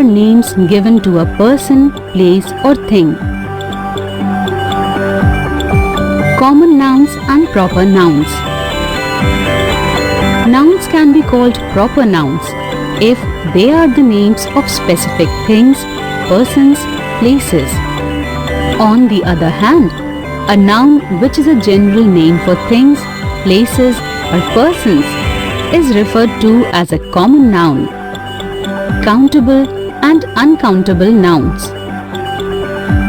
are names given to a person, place or thing. Common nouns and proper nouns. Nouns can be called proper nouns if they are the names of specific things, persons, places. On the other hand, a noun which is a general name for things, places or persons is referred to as a common noun. Countable and uncountable nouns.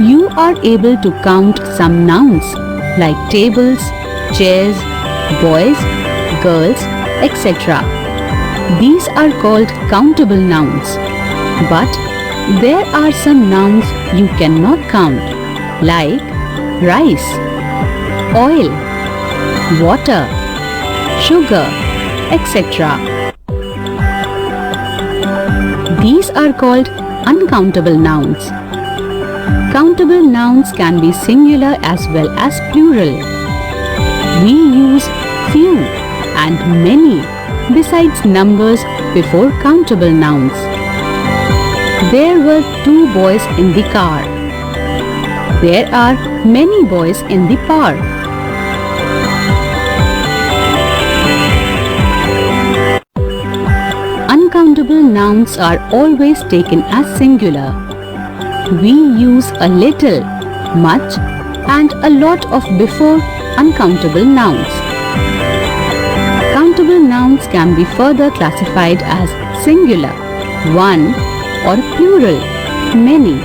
You are able to count some nouns like tables, chairs, boys, girls, etc. These are called countable nouns. But there are some nouns you cannot count, like rice, oil, water, sugar, etc. These are called uncountable nouns. Countable nouns can be singular as well as plural. We use few and many besides numbers before countable nouns. There were 2 boys in the car. There are many boys in the park. Uncountable nouns are always taken as singular. We use a little, much and a lot of before uncountable nouns. Countable nouns can be further classified as singular, one or plural, many.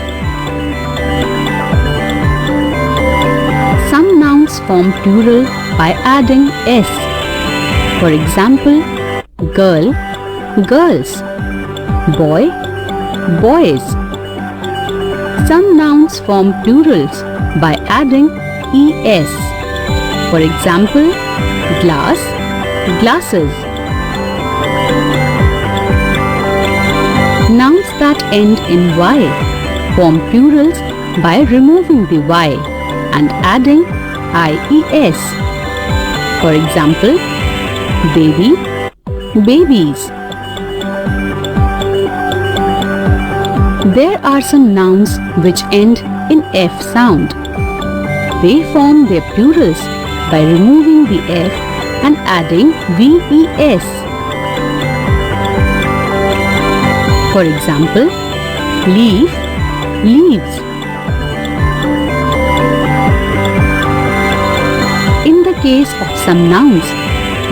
Some nouns form plural by adding s. For example, girl, girls, boy, boys. Some nouns form plurals by adding es. For example, glass, glasses. Nouns that end in y form plurals by removing the y and adding ies. For example, baby, babies. There are some nouns which end in f sound. They form their plurals by removing the f and adding ves. For example, leaf, leaves. In the case of some nouns,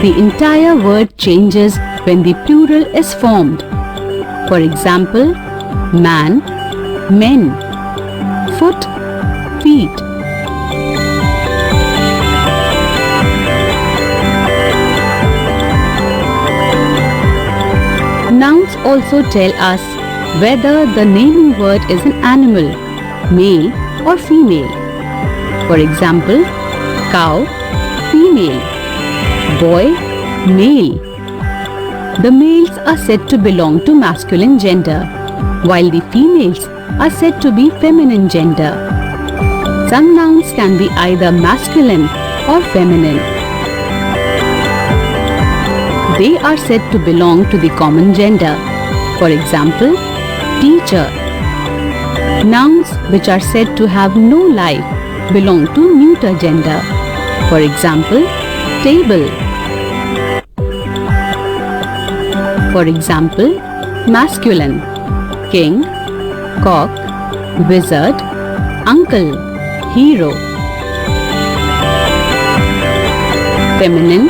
the entire word changes when the plural is formed. For example, man, men, foot, feet. Nouns also tell us whether the naming word is an animal, male or female. For example, cow, female, boy, male. The males are said to belong to masculine gender, while the females are said to be feminine gender. Some nouns can be either masculine or feminine. They are said to belong to the common gender. For example, teacher. Nouns which are said to have no life belong to neuter gender. For example, table. For example, masculine. King, cock, wizard, uncle, hero. Feminine,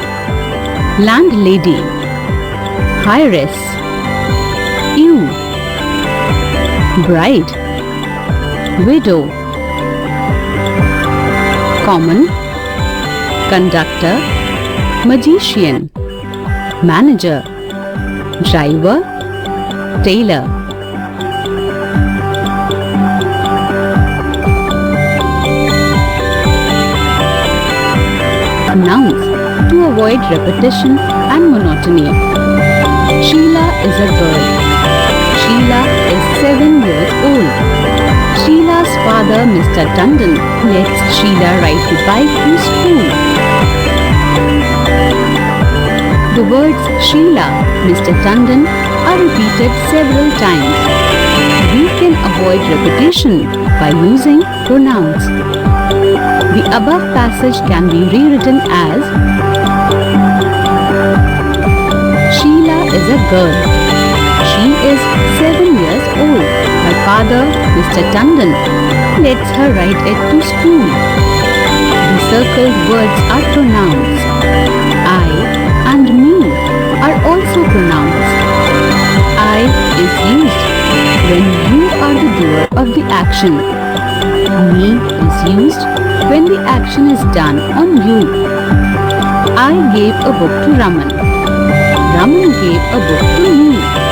landlady, heiress, ewe, bride, widow. Common, conductor, magician, manager, driver, tailor. Nouns to avoid repetition and monotony. Sheila is a girl. Sheila is 7 years old. Sheila's father, Mr. Tandon, lets Sheila ride the bike to school. The words Sheila, Mr. Tandon are repeated several times. can avoid repetition by using pronouns. The above passage can be rewritten as Sheila is a girl. She is 7 years old. Her father, Mr. Tandon, lets her ride it to school. The circled words are pronouns. I and me are also pronouns. I is used when you are the doer of the action. Me is used when the action is done on you. I gave a book to Raman. Raman gave a book to me.